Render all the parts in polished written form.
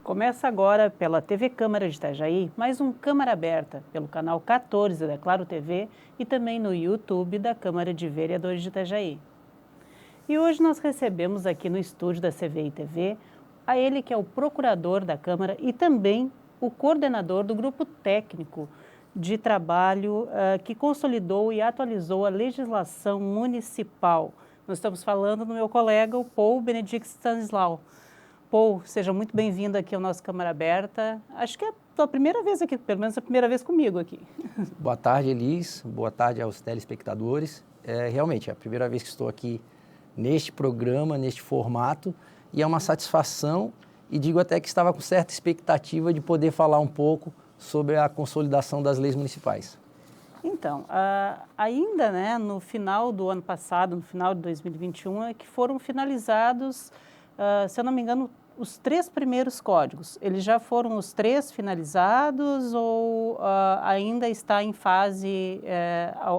Começa agora pela TV Câmara de Itajaí, mais um Câmara Aberta, pelo canal 14 da Claro TV e também no YouTube da Câmara de Vereadores de Itajaí. E hoje nós recebemos aqui no estúdio da CVI TV a ele que é o procurador da Câmara e também o coordenador do grupo técnico de trabalho que consolidou e atualizou a legislação municipal. Nós estamos falando do meu colega, o Paul Benedict Stanislau. Paul, seja muito bem-vindo aqui ao nosso Câmara Aberta. Acho que é a tua primeira vez aqui, pelo menos a primeira vez comigo aqui. Boa tarde, Elis. Boa tarde aos telespectadores. Realmente, é a primeira vez que estou aqui neste programa, neste formato, e é uma satisfação, e digo até que estava com certa expectativa de poder falar um pouco sobre a consolidação das leis municipais. Então, ainda no final do ano passado, no final de 2021, é que foram finalizados, se eu não me engano, os 3 primeiros códigos. Eles já foram os 3 finalizados ou ainda está em fase,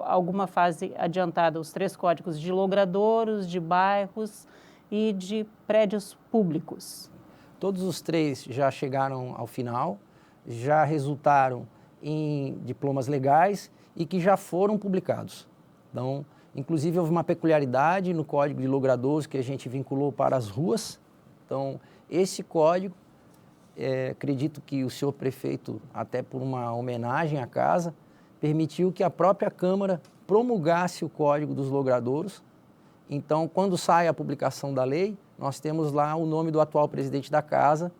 alguma fase adiantada, os 3 códigos de logradouros, de bairros e de prédios públicos? Todos os 3 já chegaram ao final, já resultaram em diplomas legais e que já foram publicados. Então, inclusive, houve uma peculiaridade no Código de Logradouros que a gente vinculou para as ruas. Então, esse código, acredito que o senhor prefeito, até por uma homenagem à casa, permitiu que a própria Câmara promulgasse o Código dos Logradouros. Então, quando sai a publicação da lei, nós temos lá o nome do atual presidente da casa,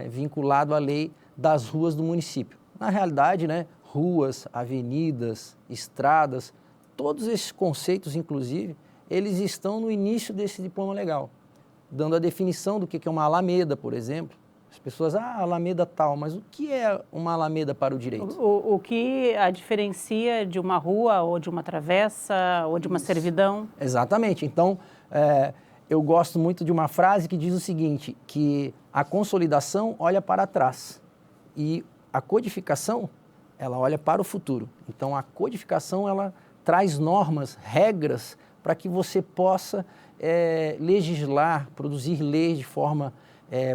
vinculado à lei das ruas do município. Na realidade, ruas, avenidas, estradas, todos esses conceitos, inclusive, eles estão no início desse diploma legal, dando a definição do que é uma alameda, por exemplo. As pessoas, alameda tal, mas o que é uma alameda para o direito? O que a diferencia de uma rua ou de uma travessa ou de uma servidão? Exatamente. Então, eu gosto muito de uma frase que diz o seguinte, que a consolidação olha para trás e a codificação, ela olha para o futuro. Então, a codificação, ela traz normas, regras, para que você possa legislar, produzir leis de forma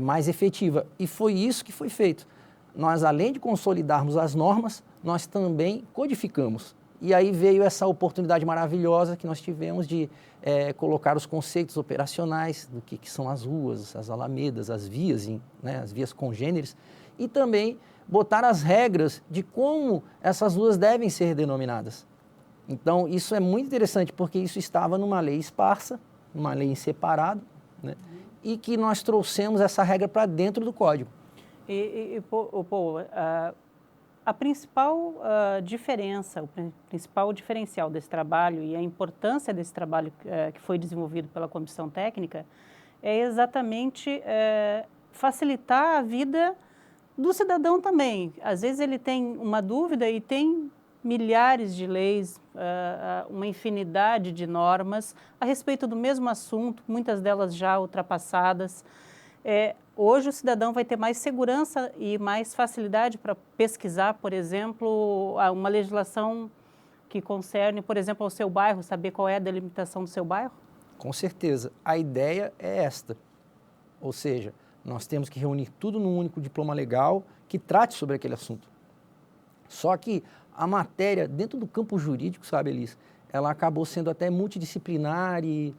mais efetiva. E foi isso que foi feito. Nós, além de consolidarmos as normas, nós também codificamos. E aí veio essa oportunidade maravilhosa que nós tivemos de colocar os conceitos operacionais do que são as ruas, as alamedas, as vias, as vias congêneres, e também botar as regras de como essas ruas devem ser denominadas. Então, isso é muito interessante, porque isso estava numa lei esparsa, uma lei em separado, e que nós trouxemos essa regra para dentro do código. Paul, a principal diferença, o principal diferencial desse trabalho e a importância desse trabalho que foi desenvolvido pela comissão técnica é exatamente facilitar a vida do cidadão também. Às vezes ele tem uma dúvida e tem milhares de leis, uma infinidade de normas a respeito do mesmo assunto, muitas delas já ultrapassadas. Hoje o cidadão vai ter mais segurança e mais facilidade para pesquisar, por exemplo, uma legislação que concerne, por exemplo, ao seu bairro, saber qual é a delimitação do seu bairro? Com certeza. A ideia é esta, ou seja, nós temos que reunir tudo num único diploma legal que trate sobre aquele assunto. Só que a matéria, dentro do campo jurídico, sabe, Elis, ela acabou sendo até multidisciplinar e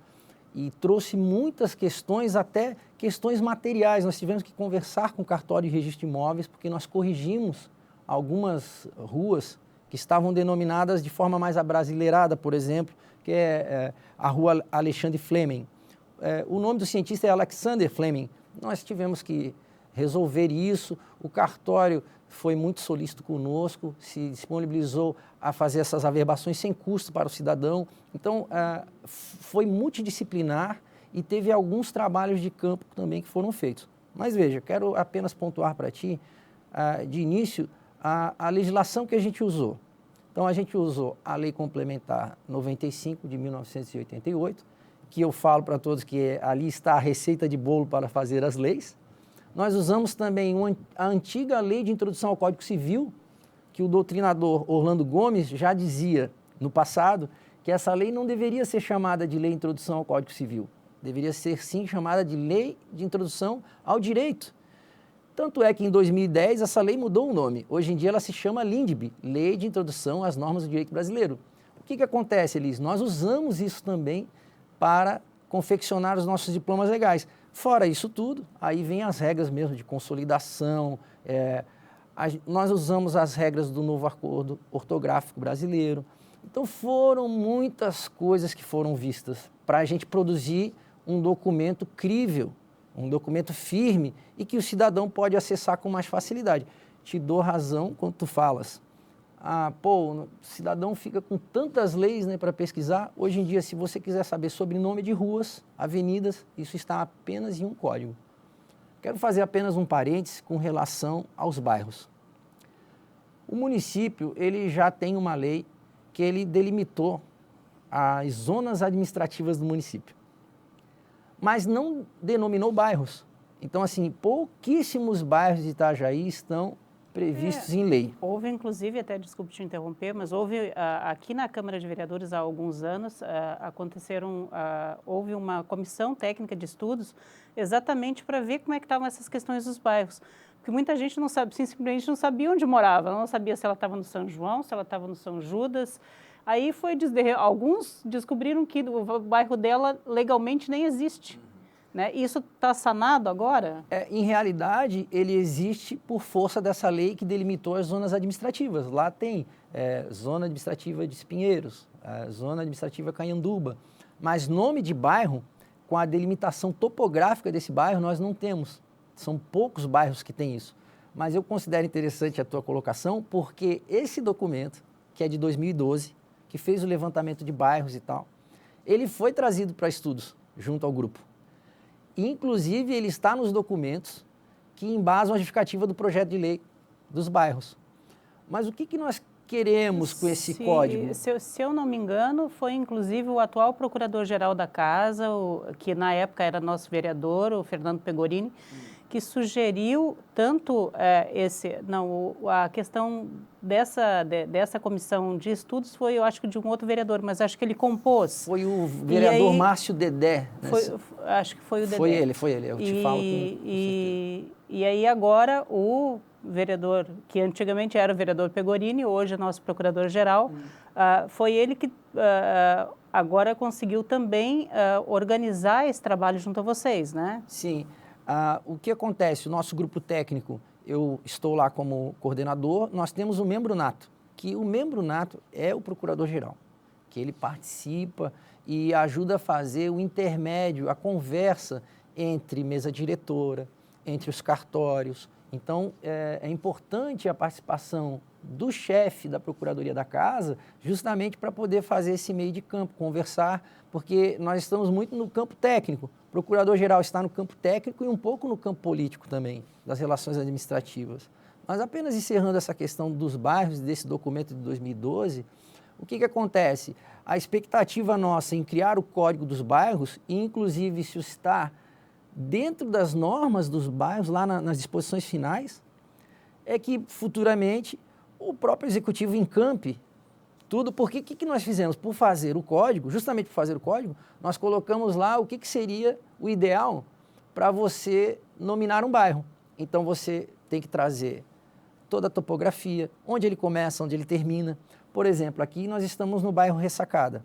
trouxe muitas questões, até questões materiais. Nós tivemos que conversar com o cartório de registro de imóveis, porque nós corrigimos algumas ruas que estavam denominadas de forma mais abrasileirada, por exemplo, que é a rua Alexandre Fleming. O nome do cientista é Alexander Fleming. Nós tivemos que resolver isso, o cartório foi muito solícito conosco, se disponibilizou a fazer essas averbações sem custo para o cidadão. Então, foi multidisciplinar e teve alguns trabalhos de campo também que foram feitos. Mas veja, quero apenas pontuar para ti, de início, a legislação que a gente usou. Então, a gente usou a Lei Complementar 95 de 1988, que eu falo para todos que ali está a receita de bolo para fazer as leis. Nós usamos também a antiga Lei de Introdução ao Código Civil, que o doutrinador Orlando Gomes já dizia no passado que essa lei não deveria ser chamada de Lei de Introdução ao Código Civil, deveria ser sim chamada de Lei de Introdução ao Direito. Tanto é que em 2010 essa lei mudou o nome. Hoje em dia ela se chama LINDB, Lei de Introdução às Normas do Direito Brasileiro. O que acontece, Elis? Nós usamos isso também para confeccionar os nossos diplomas legais. Fora isso tudo, aí vem as regras mesmo de consolidação, nós usamos as regras do novo acordo ortográfico brasileiro. Então foram muitas coisas que foram vistas para a gente produzir um documento crível, um documento firme e que o cidadão pode acessar com mais facilidade. Te dou razão quando tu falas. O cidadão fica com tantas leis, né, para pesquisar. Hoje em dia, se você quiser saber sobre nome de ruas, avenidas, isso está apenas em um código. Quero fazer apenas um parênteses com relação aos bairros. O município, ele já tem uma lei que ele delimitou as zonas administrativas do município, mas não denominou bairros. Então, assim, pouquíssimos bairros de Itajaí estão previstos em lei. Houve, inclusive, até desculpe te interromper, mas houve aqui na Câmara de Vereadores há alguns anos, houve uma comissão técnica de estudos exatamente para ver como é que estavam essas questões dos bairros. Porque muita gente não sabe, simplesmente não sabia onde morava, não sabia se ela estava no São João, se ela estava no São Judas. Aí alguns descobriram que o bairro dela legalmente nem existe. Né? Isso está sanado agora? Em realidade, ele existe por força dessa lei que delimitou as zonas administrativas. Lá tem zona administrativa de Espinheiros, zona administrativa Canhanduba, mas nome de bairro, com a delimitação topográfica desse bairro, nós não temos. São poucos bairros que têm isso. Mas eu considero interessante a tua colocação, porque esse documento, que é de 2012, que fez o levantamento de bairros e tal, ele foi trazido para estudos junto ao grupo. Inclusive, ele está nos documentos que embasam a justificativa do projeto de lei dos bairros. Mas o que nós queremos com esse código? Se eu não me engano, foi inclusive o atual procurador-geral da Casa, que na época era nosso vereador, o Fernando Pegorini, que sugeriu tanto a questão dessa comissão de estudos foi, eu acho que de um outro vereador, mas acho que ele compôs. Foi o vereador Márcio Dedé. Acho que foi o Dedé. Foi ele, eu te falo com e aí agora o vereador, que antigamente era o vereador Pegorini, hoje é nosso procurador-geral, foi ele que agora conseguiu também organizar esse trabalho junto a vocês, né? Sim. O que acontece? O nosso grupo técnico, eu estou lá como coordenador, nós temos um membro nato, que o membro nato é o procurador-geral, que ele participa e ajuda a fazer o intermédio, a conversa entre mesa diretora, entre os cartórios. Então, é importante a participação do chefe da Procuradoria da Casa, justamente para poder fazer esse meio de campo, conversar, porque nós estamos muito no campo técnico. O Procurador-Geral está no campo técnico e um pouco no campo político também, das relações administrativas. Mas apenas encerrando essa questão dos bairros, desse documento de 2012, o que acontece? A expectativa nossa em criar o Código dos Bairros, e inclusive se está dentro das normas dos bairros, lá nas disposições finais, é que futuramente o próprio executivo encampe tudo, porque o que nós fizemos? Por fazer o código, justamente por fazer o código, nós colocamos lá o que seria o ideal para você nominar um bairro. Então você tem que trazer toda a topografia, onde ele começa, onde ele termina. Por exemplo, aqui nós estamos no bairro Ressacada.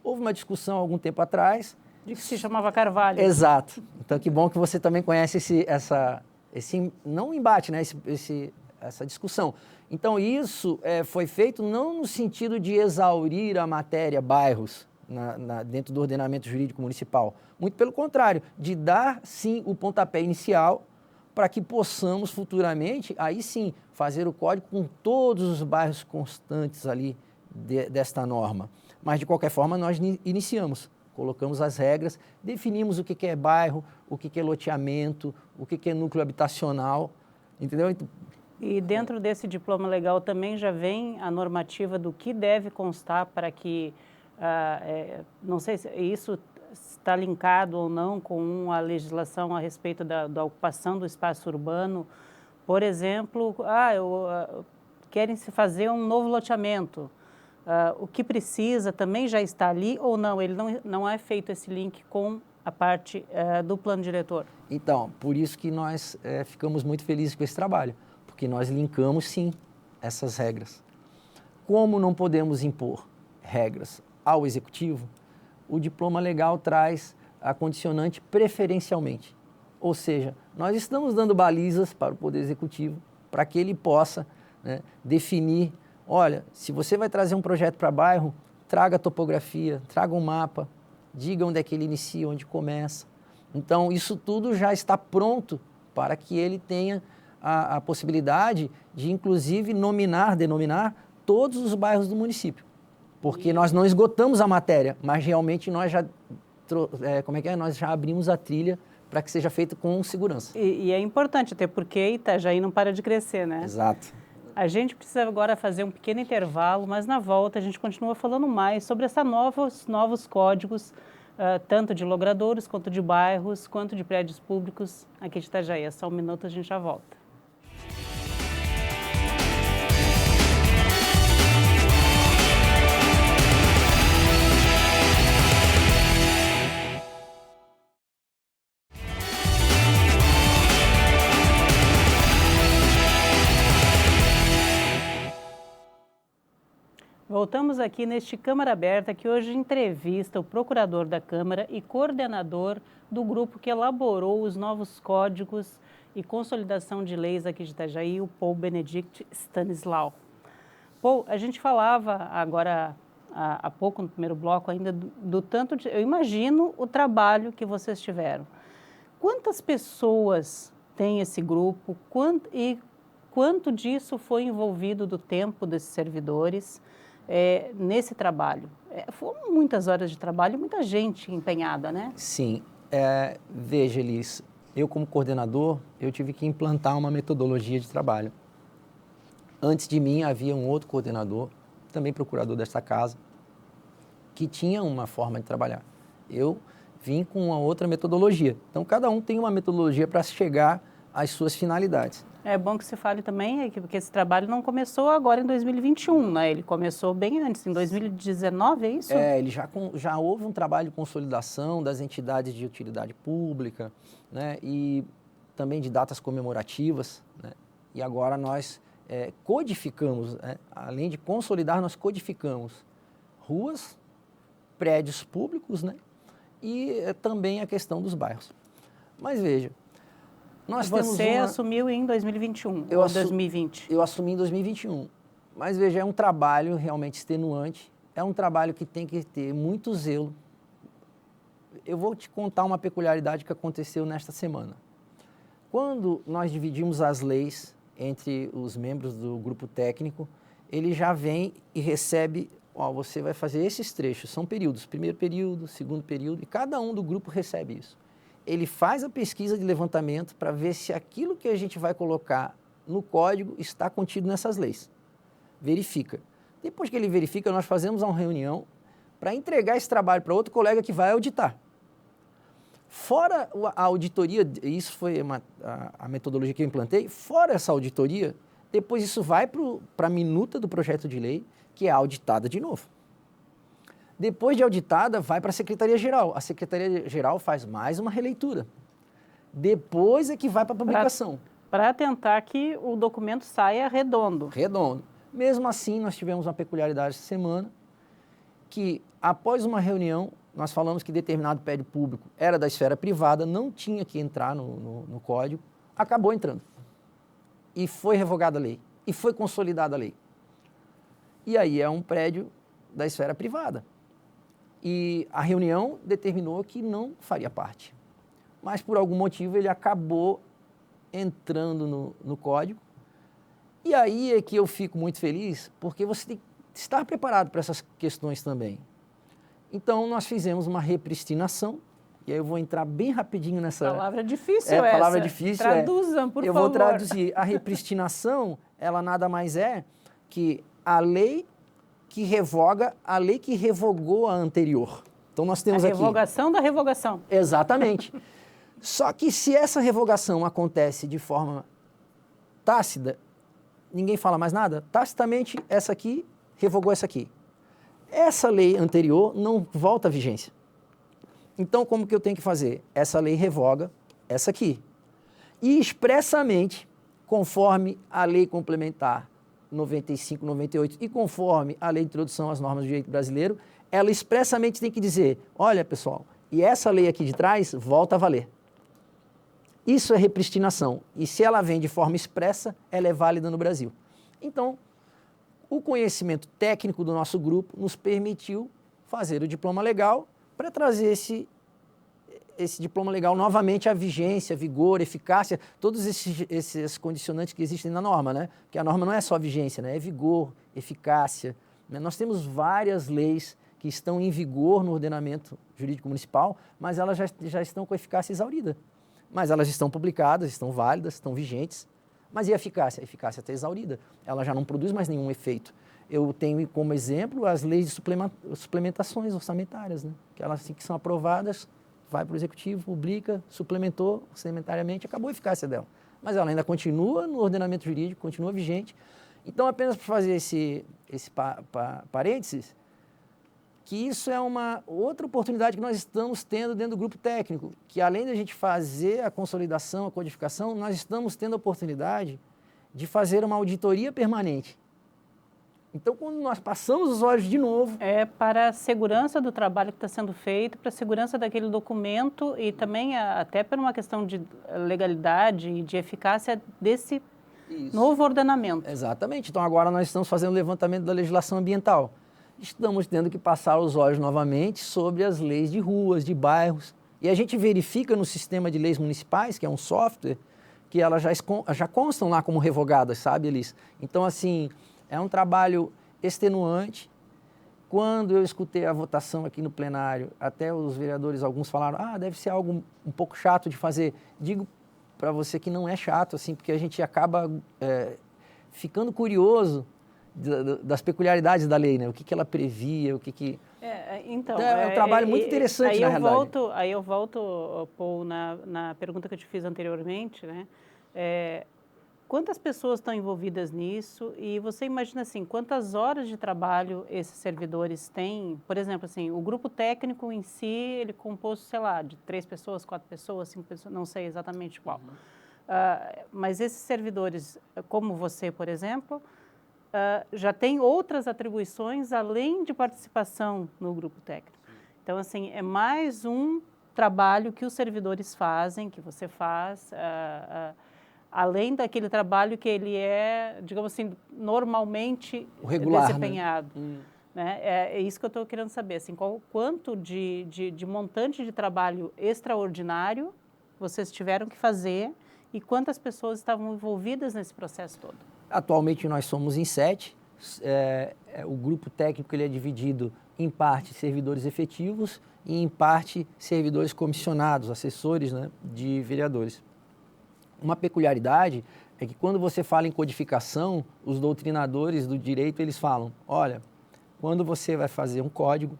Houve uma discussão há algum tempo atrás. De que se chamava Carvalho. Exato. Então que bom que você também conhece esse não embate, né? Essa discussão. Então, isso foi feito não no sentido de exaurir a matéria bairros dentro do ordenamento jurídico municipal. Muito pelo contrário, de dar, sim, o pontapé inicial para que possamos futuramente, aí sim, fazer o código com todos os bairros constantes ali desta norma. Mas, de qualquer forma, nós iniciamos, colocamos as regras, definimos o que é bairro, o que é loteamento, o que é núcleo habitacional, entendeu? E dentro desse diploma legal também já vem a normativa do que deve constar para que, não sei se isso está linkado ou não com a legislação a respeito da ocupação do espaço urbano. Por exemplo, querem se fazer um novo loteamento. O que precisa também já está ali ou não? Ele não é feito esse link com a parte do plano diretor? Então, por isso que nós ficamos muito felizes com esse trabalho, porque nós linkamos, sim, essas regras. Como não podemos impor regras ao executivo, o diploma legal traz a condicionante preferencialmente. Ou seja, nós estamos dando balizas para o Poder Executivo para que ele possa, né, definir, olha, se você vai trazer um projeto para bairro, traga a topografia, traga um mapa, diga onde é que ele inicia, onde começa. Então, isso tudo já está pronto para que ele tenha a possibilidade de, inclusive, denominar todos os bairros do município. Porque nós não esgotamos a matéria, mas realmente nós já, nós já abrimos a trilha para que seja feito com segurança. E é importante, até porque Itajaí não para de crescer, né? Exato. A gente precisa agora fazer um pequeno intervalo, mas na volta a gente continua falando mais sobre novos códigos, tanto de logradouros, quanto de bairros, quanto de prédios públicos aqui de Itajaí. É só um minuto, a gente já volta. Voltamos aqui neste Câmara Aberta, que hoje entrevista o procurador da Câmara e coordenador do grupo que elaborou os novos códigos e consolidação de leis aqui de Itajaí, o Paul Benedict Stanislau. Paul, a gente falava agora há pouco, no primeiro bloco ainda, do tanto de... Eu imagino o trabalho que vocês tiveram. Quantas pessoas tem esse grupo e quanto disso foi envolvido do tempo desses servidores nesse trabalho? Foram muitas horas de trabalho e muita gente empenhada, né? Sim. Veja, Elis, eu como coordenador, eu tive que implantar uma metodologia de trabalho. Antes de mim havia um outro coordenador, também procurador desta casa, que tinha uma forma de trabalhar. Eu vim com uma outra metodologia. Então, cada um tem uma metodologia para chegar às suas finalidades. É bom que se fale também, porque esse trabalho não começou agora em 2021, né? Ele começou bem antes, em 2019, é isso? Ele já houve um trabalho de consolidação das entidades de utilidade pública, né? E também de datas comemorativas, né? E agora nós codificamos, né? Além de consolidar, nós codificamos ruas, prédios públicos, né? E também a questão dos bairros. Mas veja, Você assumiu em 2021 ou 2020? Eu assumi em 2021. Mas veja, é um trabalho realmente extenuante, é um trabalho que tem que ter muito zelo. Eu vou te contar uma peculiaridade que aconteceu nesta semana. Quando nós dividimos as leis entre os membros do grupo técnico, ele já vem e recebe, você vai fazer esses trechos, são períodos, primeiro período, segundo período, e cada um do grupo recebe isso. Ele faz a pesquisa de levantamento para ver se aquilo que a gente vai colocar no código está contido nessas leis. Verifica. Depois que ele verifica, nós fazemos uma reunião para entregar esse trabalho para outro colega que vai auditar. Fora a auditoria, isso foi a metodologia que eu implantei, fora essa auditoria, depois isso vai para a minuta do projeto de lei, que é auditada de novo. Depois de auditada, vai para a Secretaria-Geral. A Secretaria-Geral faz mais uma releitura. Depois é que vai para a publicação. Para tentar que o documento saia redondo. Redondo. Mesmo assim, nós tivemos uma peculiaridade essa semana, que após uma reunião, nós falamos que determinado prédio público era da esfera privada, não tinha que entrar no código, acabou entrando. E foi revogada a lei. E foi consolidada a lei. E aí é um prédio da esfera privada. E a reunião determinou que não faria parte. Mas, por algum motivo, ele acabou entrando no código. E aí é que eu fico muito feliz, porque você tem que estar preparado para essas questões também. Então, nós fizemos uma repristinação, e aí eu vou entrar bem rapidinho nessa... Palavra difícil essa. Palavra difícil. Traduzam, por favor. Eu vou traduzir. A repristinação, ela nada mais é que a lei que revoga a lei que revogou a anterior. Então, nós temos aqui... A revogação da revogação. Exatamente. Só que se essa revogação acontece de forma tácita, ninguém fala mais nada, tacitamente essa aqui revogou essa aqui. Essa lei anterior não volta à vigência. Então, como que eu tenho que fazer? Essa lei revoga essa aqui. E expressamente, conforme a lei complementar 95, 98 e conforme a lei de introdução às normas do direito brasileiro, ela expressamente tem que dizer, olha pessoal, e essa lei aqui de trás volta a valer. Isso é repristinação e se ela vem de forma expressa, ela é válida no Brasil. Então, o conhecimento técnico do nosso grupo nos permitiu fazer o diploma legal para trazer esse diploma legal novamente à vigência, vigor, eficácia, todos esses condicionantes que existem na norma, né? Porque a norma não é só vigência, né? É vigor, eficácia. Né? Nós temos várias leis que estão em vigor no ordenamento jurídico municipal, mas elas já estão com eficácia exaurida. Mas elas estão publicadas, estão válidas, estão vigentes. Mas e a eficácia? A eficácia está exaurida. Ela já não produz mais nenhum efeito. Eu tenho como exemplo as leis de suplementações orçamentárias, né? Que elas assim que são aprovadas, vai para o executivo, publica, suplementou orçamentariamente, acabou a eficácia dela. Mas ela ainda continua no ordenamento jurídico, continua vigente. Então, apenas para fazer esse parênteses, que isso é uma outra oportunidade que nós estamos tendo dentro do grupo técnico, que além da gente fazer a consolidação, a codificação, nós estamos tendo a oportunidade de fazer uma auditoria permanente. Então, quando nós passamos os olhos de novo... É para a segurança do trabalho que está sendo feito, para a segurança daquele documento e também até por uma questão de legalidade e de eficácia desse novo ordenamento. Exatamente. Então, agora nós estamos fazendo o levantamento da legislação ambiental. Estamos tendo que passar os olhos novamente sobre as leis de ruas, de bairros. E a gente verifica no sistema de leis municipais, que é um software, que elas já constam lá como revogadas, sabe, Elis? Então, assim... É um trabalho extenuante. Quando eu escutei a votação aqui no plenário, até os vereadores, alguns falaram, deve ser algo um pouco chato de fazer. Digo para você que não é chato, assim, porque a gente acaba ficando curioso das peculiaridades da lei, né? O que ela previa, o que... Então, é um trabalho muito interessante, na realidade. Aí eu volto, Paul, na pergunta que eu te fiz anteriormente, né? Quantas pessoas estão envolvidas nisso e você imagina assim, quantas horas de trabalho esses servidores têm? Por exemplo, assim, o grupo técnico em si, ele é composto, sei lá, de 3 pessoas, 4 pessoas, 5 pessoas, não sei exatamente qual. Mas esses servidores, como você, por exemplo, já tem outras atribuições além de participação no grupo técnico. Então, assim, é mais um trabalho que os servidores fazem, que você faz, além daquele trabalho que ele é, digamos assim, normalmente regular, desempenhado. Né? É isso que eu estou querendo saber, assim, quanto de montante de trabalho extraordinário vocês tiveram que fazer e quantas pessoas estavam envolvidas nesse processo todo? Atualmente nós somos em 7. O grupo técnico ele é dividido em parte servidores efetivos e em parte servidores comissionados, assessores, né, de vereadores. Uma peculiaridade é que quando você fala em codificação, os doutrinadores do direito, eles falam, olha, quando você vai fazer um código,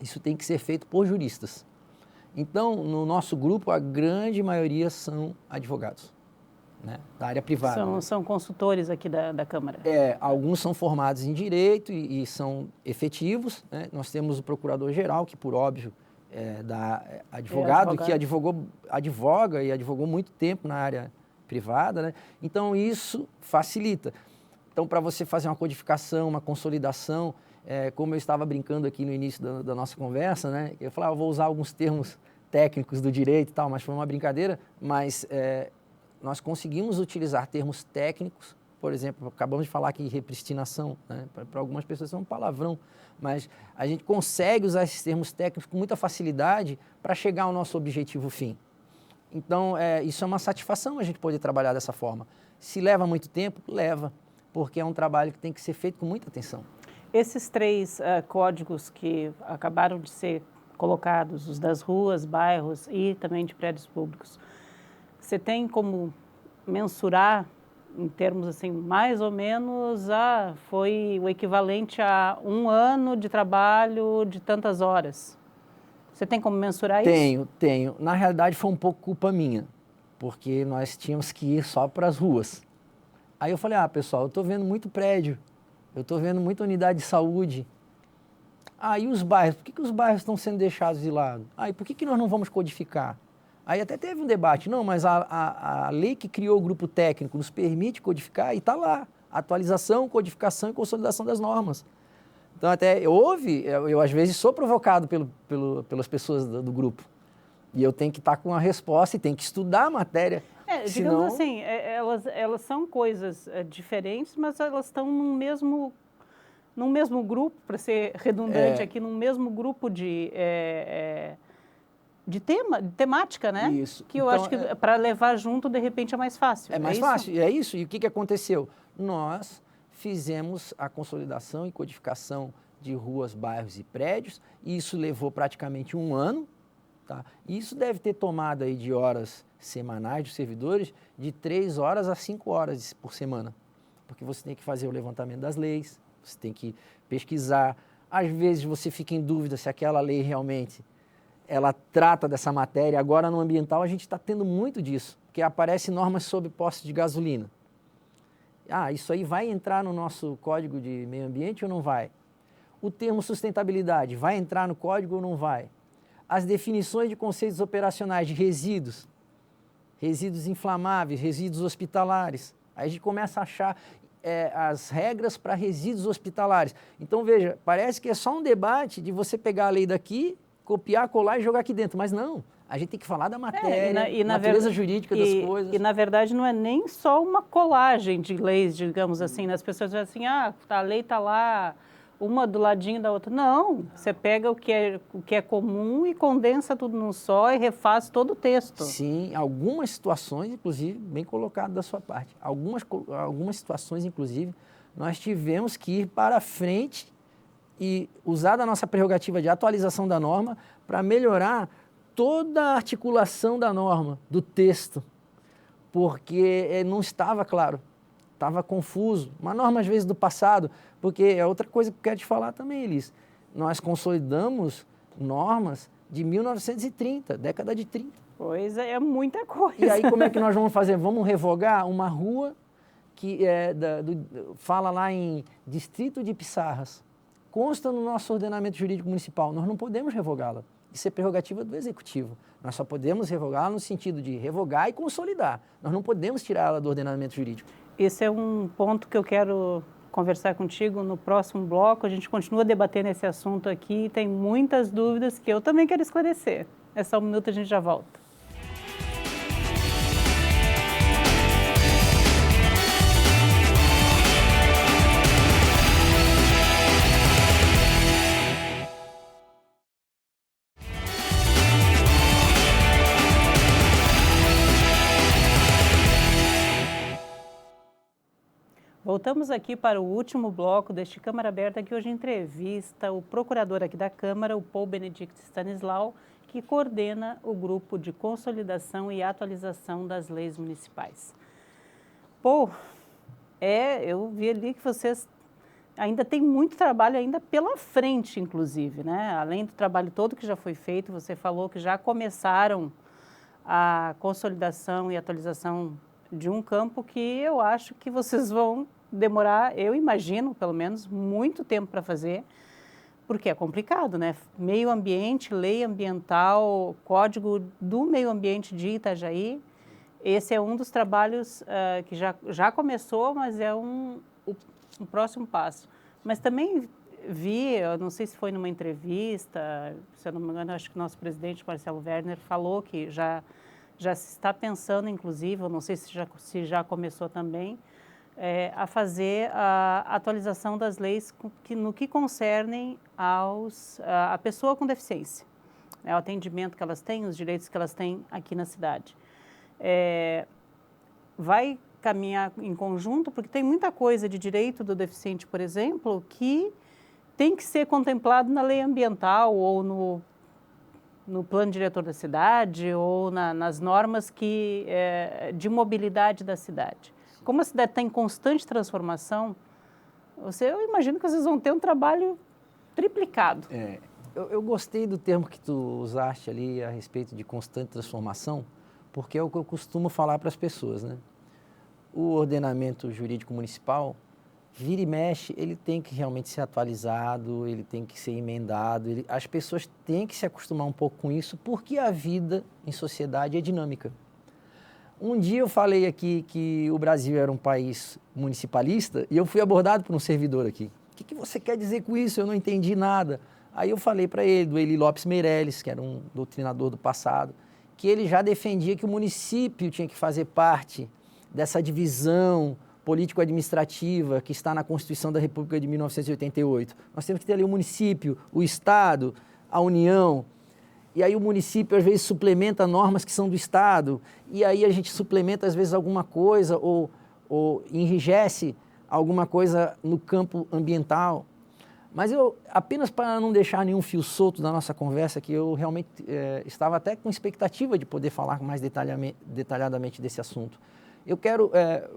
isso tem que ser feito por juristas. Então, no nosso grupo, a grande maioria são advogados, né, da área privada. São consultores aqui da Câmara. Alguns são formados em direito e são efetivos, né? Nós temos o procurador-geral, que por óbvio advogado, que advoga e advogou muito tempo na área privada, né? Então isso facilita. Então, para você fazer uma codificação, uma consolidação, como eu estava brincando aqui no início da nossa conversa, né? Eu falava, eu vou usar alguns termos técnicos do direito e tal, mas foi uma brincadeira, mas nós conseguimos utilizar termos técnicos, por exemplo, acabamos de falar aqui de repristinação, né? Para algumas pessoas é um palavrão, mas a gente consegue usar esses termos técnicos com muita facilidade para chegar ao nosso objetivo fim. Então, isso é uma satisfação a gente poder trabalhar dessa forma. Se leva muito tempo, leva, porque é um trabalho que tem que ser feito com muita atenção. Esses 3 códigos que acabaram de ser colocados, os das ruas, bairros e também de prédios públicos, você tem como mensurar em termos assim, mais ou menos, foi o equivalente a 1 ano de trabalho de tantas horas. Você tem como mensurar isso? Tenho. Na realidade, foi um pouco culpa minha, porque nós tínhamos que ir só para as ruas. Aí eu falei, pessoal, eu estou vendo muito prédio, eu estou vendo muita unidade de saúde. Ah, e os bairros? Por que os bairros estão sendo deixados de lado? Ah, e por que nós não vamos codificar? Aí até teve um debate, não, mas a lei que criou o grupo técnico nos permite codificar e está lá, atualização, codificação e consolidação das normas. Então até eu às vezes sou provocado pelas pessoas do grupo e eu tenho que estar com a resposta e tenho que estudar a matéria. Digamos senão... assim, elas são coisas diferentes, mas elas estão num mesmo grupo, para ser redundante aqui, num mesmo grupo de temática, né? Isso. Que eu acho que para levar junto, de repente, é mais fácil. É mais fácil, é isso. E o que aconteceu? Nós fizemos a consolidação e codificação de ruas, bairros e prédios, e isso levou praticamente 1 ano, tá? E isso deve ter tomado aí de horas semanais dos servidores de 3 horas a 5 horas por semana, porque você tem que fazer o levantamento das leis, você tem que pesquisar, às vezes você fica em dúvida se aquela lei realmente ela trata dessa matéria. Agora no ambiental a gente está tendo muito disso, porque aparecem normas sobre postos de gasolina. Ah, isso aí vai entrar no nosso Código de Meio Ambiente ou não vai? O termo sustentabilidade vai entrar no código ou não vai? As definições de conceitos operacionais de resíduos, resíduos inflamáveis, resíduos hospitalares. Aí a gente começa a achar as regras para resíduos hospitalares. Então veja, parece que é só um debate de você pegar a lei daqui, copiar, colar e jogar aqui dentro, mas não. A gente tem que falar da matéria, natureza jurídica das coisas. E, na verdade, não é nem só uma colagem de leis, digamos assim, né? As pessoas dizem assim, a lei está lá, uma do ladinho da outra. Não, você pega o que é comum e condensa tudo num só e refaz todo o texto. Sim, algumas situações, inclusive, bem colocado da sua parte, algumas situações, inclusive, nós tivemos que ir para frente e usar da nossa prerrogativa de atualização da norma para melhorar toda a articulação da norma, do texto, porque não estava claro, estava confuso. Uma norma, às vezes, do passado, porque é outra coisa que eu quero te falar também, Elis. Nós consolidamos normas de 1930, década de 30. Pois é muita coisa. E aí como é que nós vamos fazer? Vamos revogar uma rua que fala lá em Distrito de Pissarras. Consta no nosso ordenamento jurídico municipal, nós não podemos revogá-la. Isso é prerrogativa do Executivo. Nós só podemos revogá-la no sentido de revogar e consolidar. Nós não podemos tirá-la do ordenamento jurídico. Esse é um ponto que eu quero conversar contigo no próximo bloco. A gente continua debatendo esse assunto aqui. Tem muitas dúvidas que eu também quero esclarecer. É só um minuto, a gente já volta. Voltamos aqui para o último bloco deste Câmara Aberta, que hoje entrevista o procurador aqui da Câmara, o Paul Benedict Stanislau, que coordena o grupo de consolidação e atualização das leis municipais. Paul, eu vi ali que vocês ainda têm muito trabalho ainda pela frente, inclusive, né? Além do trabalho todo que já foi feito, você falou que já começaram a consolidação e atualização de um campo que eu acho que vocês vão demorar, eu imagino, pelo menos, muito tempo para fazer, porque é complicado, né? Meio ambiente, lei ambiental, código do meio ambiente de Itajaí, esse é um dos trabalhos que já começou, mas é um próximo passo. Mas também vi, eu não sei se foi numa entrevista, se eu não me engano, acho que o nosso presidente, Marcelo Werner, falou que já se está pensando, inclusive, eu não sei se já começou também, a fazer a atualização das leis no que concernem a pessoa com deficiência, o atendimento que elas têm, os direitos que elas têm aqui na cidade. Vai caminhar em conjunto, porque tem muita coisa de direito do deficiente, por exemplo, que tem que ser contemplado na lei ambiental ou no plano diretor da cidade ou nas normas de mobilidade da cidade. Como a cidade está em constante transformação, eu imagino que vocês vão ter um trabalho triplicado. Eu gostei do termo que tu usaste ali a respeito de constante transformação, porque é o que eu costumo falar para as pessoas, né? O ordenamento jurídico municipal vira e mexe, ele tem que realmente ser atualizado, ele tem que ser emendado, as pessoas têm que se acostumar um pouco com isso, porque a vida em sociedade é dinâmica. Um dia eu falei aqui que o Brasil era um país municipalista e eu fui abordado por um servidor aqui. O que você quer dizer com isso? Eu não entendi nada. Aí eu falei para ele, do Eli Lopes Meirelles, que era um doutrinador do passado, que ele já defendia que o município tinha que fazer parte dessa divisão político-administrativa que está na Constituição da República de 1988. Nós temos que ter ali o município, o Estado, a União, e aí o município às vezes suplementa normas que são do Estado, e aí a gente suplementa às vezes alguma coisa ou enrijece alguma coisa no campo ambiental. Mas eu, apenas para não deixar nenhum fio solto da nossa conversa, que eu realmente estava até com expectativa de poder falar mais detalhadamente desse assunto. Eu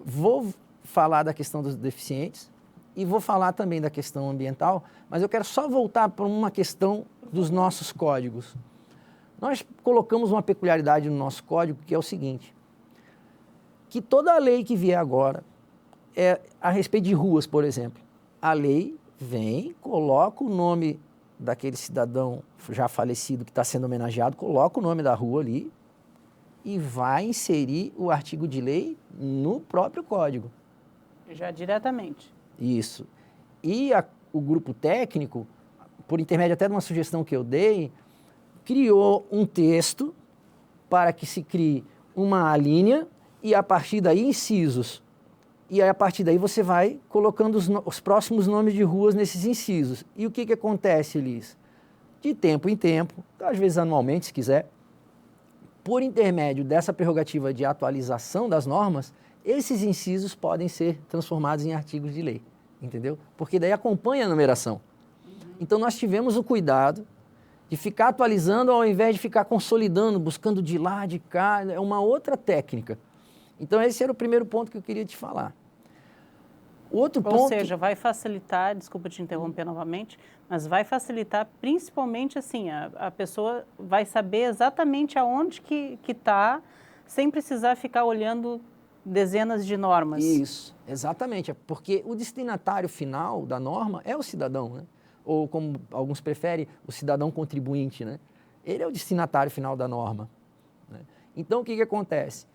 vou falar da questão dos deficientes e vou falar também da questão ambiental, mas eu quero só voltar para uma questão dos nossos códigos. Nós colocamos uma peculiaridade no nosso código que é o seguinte, que toda a lei que vier agora, a respeito de ruas, por exemplo, a lei vem, coloca o nome daquele cidadão já falecido que está sendo homenageado, coloca o nome da rua ali e vai inserir o artigo de lei no próprio código. Já diretamente. Isso. E o grupo técnico, por intermédio até de uma sugestão que eu dei, criou um texto para que se crie uma alínea e a partir daí incisos. E aí, a partir daí você vai colocando os próximos nomes de ruas nesses incisos. E o que acontece, Elis? De tempo em tempo, às vezes anualmente, se quiser, por intermédio dessa prerrogativa de atualização das normas, esses incisos podem ser transformados em artigos de lei, entendeu? Porque daí acompanha a numeração. Então nós tivemos o cuidado de ficar atualizando ao invés de ficar consolidando, buscando de lá, de cá, é uma outra técnica. Então esse era o primeiro ponto que eu queria te falar. Ou seja, vai facilitar, desculpa te interromper novamente, mas vai facilitar principalmente assim, a pessoa vai saber exatamente aonde que está, sem precisar ficar olhando dezenas de normas. Isso, exatamente, porque o destinatário final da norma é o cidadão, né? Ou como alguns preferem, o cidadão contribuinte, né? Ele é o destinatário final da norma, né? Então, o que acontece?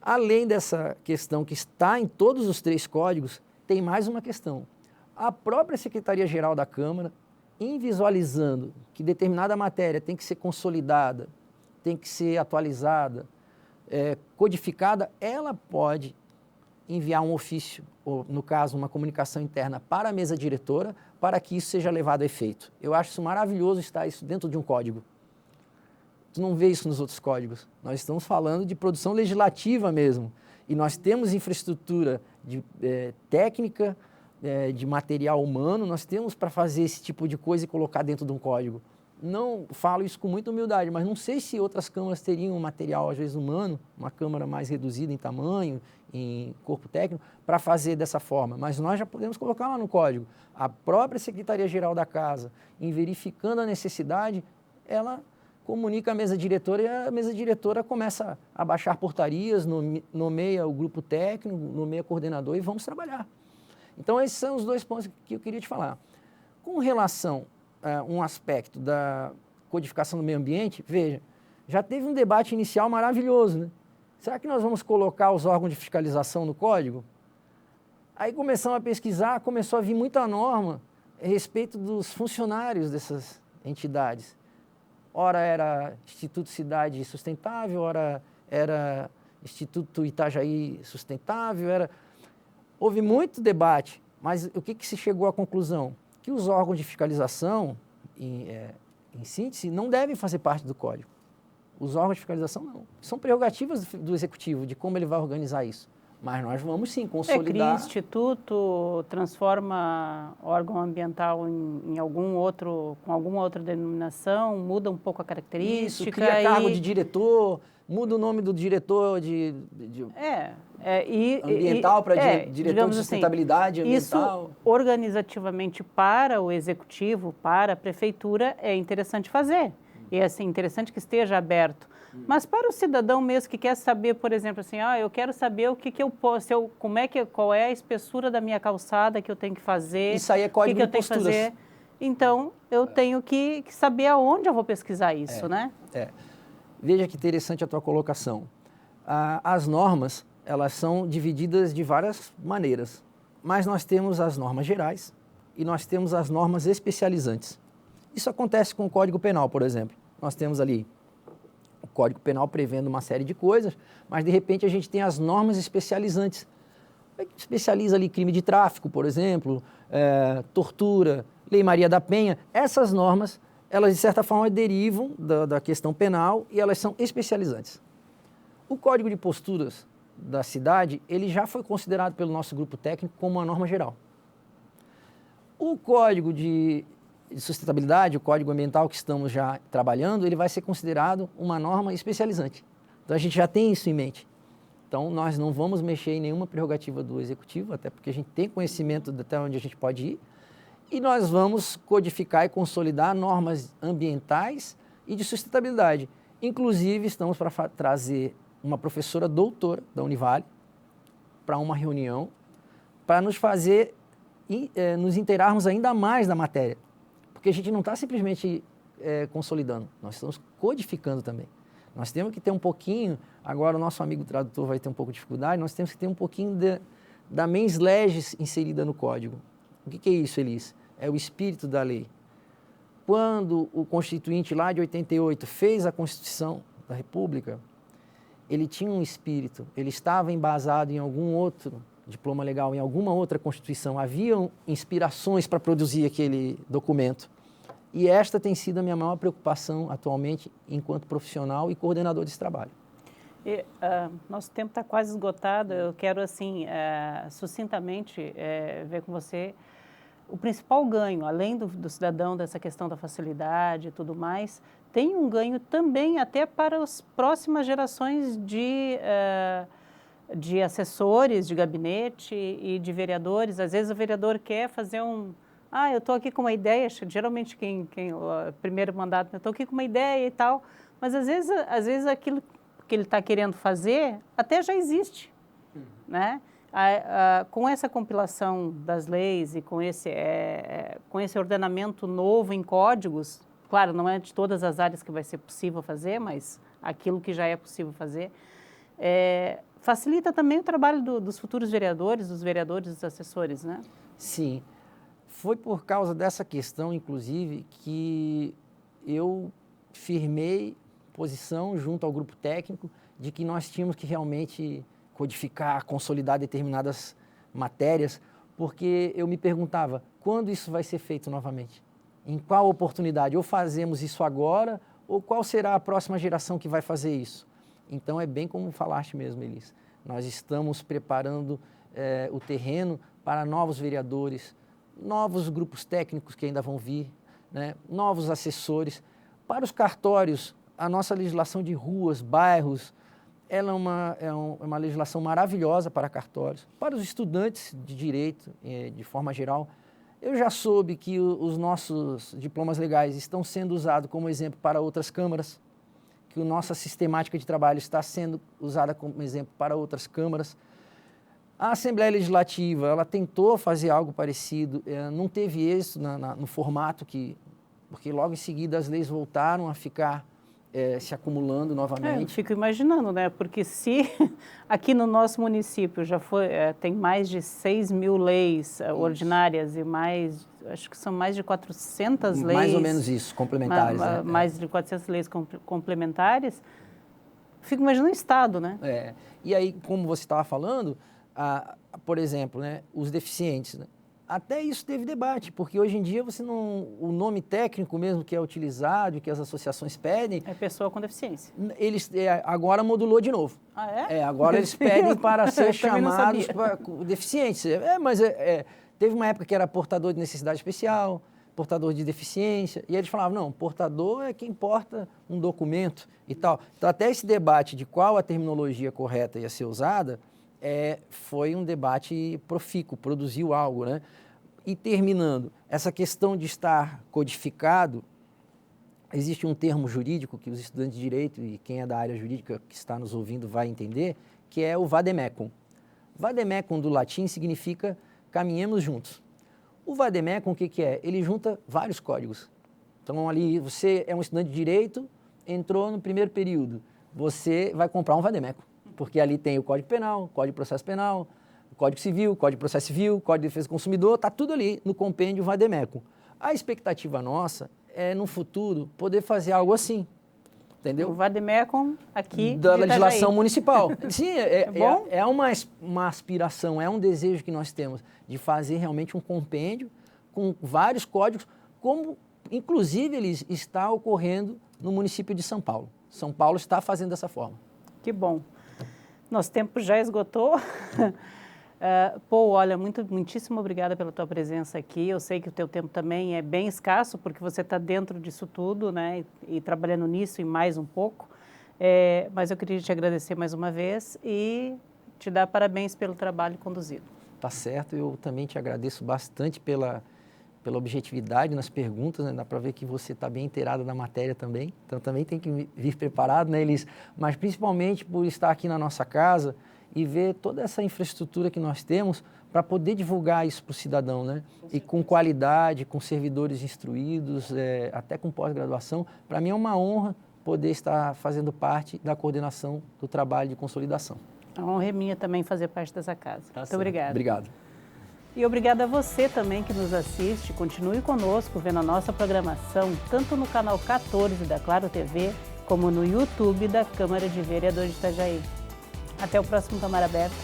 Além dessa questão que está em todos os 3 códigos, tem mais uma questão. A própria Secretaria-Geral da Câmara, em visualizando que determinada matéria tem que ser consolidada, tem que ser atualizada, codificada, ela pode enviar um ofício, ou no caso, uma comunicação interna para a mesa diretora, para que isso seja levado a efeito. Eu acho isso maravilhoso estar isso dentro de um código. Tu não vê isso nos outros códigos. Nós estamos falando de produção legislativa mesmo. E nós temos infraestrutura técnica, de material humano, nós temos para fazer esse tipo de coisa e colocar dentro de um código. Não falo isso com muita humildade, mas não sei se outras câmaras teriam um material, às vezes, humano, uma câmara mais reduzida em tamanho, em corpo técnico, para fazer dessa forma. Mas nós já podemos colocar lá no código. A própria Secretaria-Geral da Casa, em verificando a necessidade, ela comunica à mesa diretora e a mesa diretora começa a baixar portarias, nomeia o grupo técnico, nomeia o coordenador e vamos trabalhar. Então, esses são os 2 pontos que eu queria te falar. Com relação um aspecto da codificação do meio ambiente, veja, já teve um debate inicial maravilhoso, né? Será que nós vamos colocar os órgãos de fiscalização no código? Aí começamos a pesquisar, começou a vir muita norma a respeito dos funcionários dessas entidades. Ora era Instituto Cidade Sustentável, ora era Instituto Itajaí Sustentável, houve muito debate, mas o que se chegou à conclusão? Que os órgãos de fiscalização, em síntese, não devem fazer parte do código. Os órgãos de fiscalização não. São prerrogativas do Executivo, de como ele vai organizar isso. Mas nós vamos sim consolidar. Cria instituto, transforma órgão ambiental em algum outro, com alguma outra denominação, muda um pouco a característica. Isso, cria cargo de diretor, muda o nome do diretor ambiental para diretor de sustentabilidade ambiental. Isso, organizativamente, para o Executivo, para a Prefeitura, é interessante fazer. E é assim, interessante que esteja aberto. Mas para o cidadão mesmo que quer saber, por exemplo, assim, eu quero saber o que eu posso, qual é a espessura da minha calçada que eu tenho que fazer. Isso aí é código que eu de tenho que posturas. fazer. Então, eu tenho que saber aonde eu vou pesquisar isso, né? Veja que interessante a tua colocação. As normas, elas são divididas de várias maneiras, mas nós temos as normas gerais e nós temos as normas especializantes. Isso acontece com o Código Penal, por exemplo. Nós temos ali o Código Penal prevendo uma série de coisas, mas de repente a gente tem as normas especializantes. Especializa ali crime de tráfico, por exemplo, tortura, Lei Maria da Penha. Essas normas, elas de certa forma derivam da questão penal e elas são especializantes. O Código de Posturas da cidade, ele já foi considerado pelo nosso grupo técnico como uma norma geral. O Código de Sustentabilidade, o Código Ambiental que estamos já trabalhando, ele vai ser considerado uma norma especializante. Então a gente já tem isso em mente. Então nós não vamos mexer em nenhuma prerrogativa do Executivo, até porque a gente tem conhecimento de até onde a gente pode ir, e nós vamos codificar e consolidar normas ambientais e de sustentabilidade. Inclusive, estamos para trazer uma professora doutora da Univale para uma reunião, para nos fazer, nos inteirarmos ainda mais da matéria. Porque a gente não está simplesmente consolidando, nós estamos codificando também. Nós temos que ter um pouquinho, agora o nosso amigo tradutor vai ter um pouco de dificuldade, nós temos que ter um pouquinho da mens legis inserida no código. O que é isso, Elis? É o espírito da lei. Quando o Constituinte lá de 88 fez a Constituição da República, ele tinha um espírito, ele estava embasado em algum outro diploma legal, em alguma outra Constituição. Haviam inspirações para produzir aquele documento. E esta tem sido a minha maior preocupação atualmente enquanto profissional e coordenador desse trabalho. Nosso tempo está quase esgotado. Eu quero, assim, sucintamente ver com você o principal ganho, além do cidadão, dessa questão da facilidade e tudo mais, tem um ganho também até para as próximas gerações de assessores de gabinete e de vereadores. Às vezes o vereador quer fazer eu estou aqui com uma ideia, geralmente o primeiro mandato, eu estou aqui com uma ideia e tal, mas às vezes aquilo que ele está querendo fazer até já existe, né? Com essa compilação das leis e com esse ordenamento novo em códigos, claro, não é de todas as áreas que vai ser possível fazer, mas aquilo que já é possível fazer, facilita também o trabalho dos futuros vereadores, dos vereadores e dos assessores, né? Sim. Foi por causa dessa questão, inclusive, que eu firmei posição junto ao grupo técnico de que nós tínhamos que realmente codificar, consolidar determinadas matérias, porque eu me perguntava, quando isso vai ser feito novamente? Em qual oportunidade? Ou fazemos isso agora, ou qual será a próxima geração que vai fazer isso? Então, é bem como falaste mesmo, Elis. Nós estamos preparando o terreno para novos vereadores, novos grupos técnicos que ainda vão vir, né? Novos assessores. Para os cartórios, a nossa legislação de ruas, bairros, ela é uma legislação maravilhosa para cartórios. Para os estudantes de direito, de forma geral, eu já soube que os nossos diplomas legais estão sendo usados como exemplo para outras câmaras, que a nossa sistemática de trabalho está sendo usada como exemplo para outras câmaras. A Assembleia Legislativa, ela tentou fazer algo parecido, não teve êxito no formato porque logo em seguida as leis voltaram a ficar se acumulando novamente. Eu fico imaginando, né? Porque se aqui no nosso município já tem mais de 6 mil leis ordinárias e acho que são mais de 400 leis. Mais ou menos isso, complementares. Mais de 400 leis complementares. Fico imaginando o Estado, né? E aí, como você estava falando, por exemplo, né, os deficientes, né? Até isso teve debate, porque hoje em dia o nome técnico mesmo que é utilizado, que as associações pedem... É pessoa com deficiência. Eles agora modulou de novo. Ah, é? Agora eles pedem para ser chamados deficientes. Mas teve uma época que era portador de necessidade especial, portador de deficiência, e eles falavam, não, portador é quem porta um documento e tal. Então, até esse debate de qual a terminologia correta ia ser usada, foi um debate profícuo, produziu algo, né? E terminando, essa questão de estar codificado, existe um termo jurídico que os estudantes de direito e quem é da área jurídica que está nos ouvindo vai entender, que é o vademecum. Vademecum do latim significa caminhemos juntos. O vademecum, o que é? Ele junta vários códigos. Então, ali, você é um estudante de direito, entrou no primeiro período, você vai comprar um vademecum, porque ali tem o Código Penal, Código de Processo Penal, o Código Civil, Código de Processo Civil, Código de Defesa do Consumidor, está tudo ali no compêndio vademecum. A expectativa nossa é, no futuro, poder fazer algo assim, entendeu? O vademecum aqui da de legislação Itajaí. municipal. Sim, bom? é uma aspiração, é um desejo que nós temos de fazer realmente um compêndio com vários códigos, como inclusive ele está ocorrendo no município de São Paulo. São Paulo está fazendo dessa forma. Que bom. Nosso tempo já esgotou. Paul, olha, muitíssimo obrigada pela tua presença aqui. Eu sei que o teu tempo também é bem escasso, porque você está dentro disso tudo, né? E trabalhando nisso e mais um pouco. Mas eu queria te agradecer mais uma vez e te dar parabéns pelo trabalho conduzido. Tá certo, eu também te agradeço bastante pela objetividade nas perguntas, né? Dá para ver que você está bem inteirado da matéria também, então também tem que vir preparado, né, Elis? Mas principalmente por estar aqui na nossa casa e ver toda essa infraestrutura que nós temos para poder divulgar isso para o cidadão, né? E com qualidade, com servidores instruídos, até com pós-graduação. Para mim é uma honra poder estar fazendo parte da coordenação do trabalho de consolidação. A honra é minha também fazer parte dessa casa. Muito obrigada. Obrigado. E obrigada a você também que nos assiste. Continue conosco vendo a nossa programação, tanto no canal 14 da Claro TV, como no YouTube da Câmara de Vereadores de Itajaí. Até o próximo Câmara Aberta.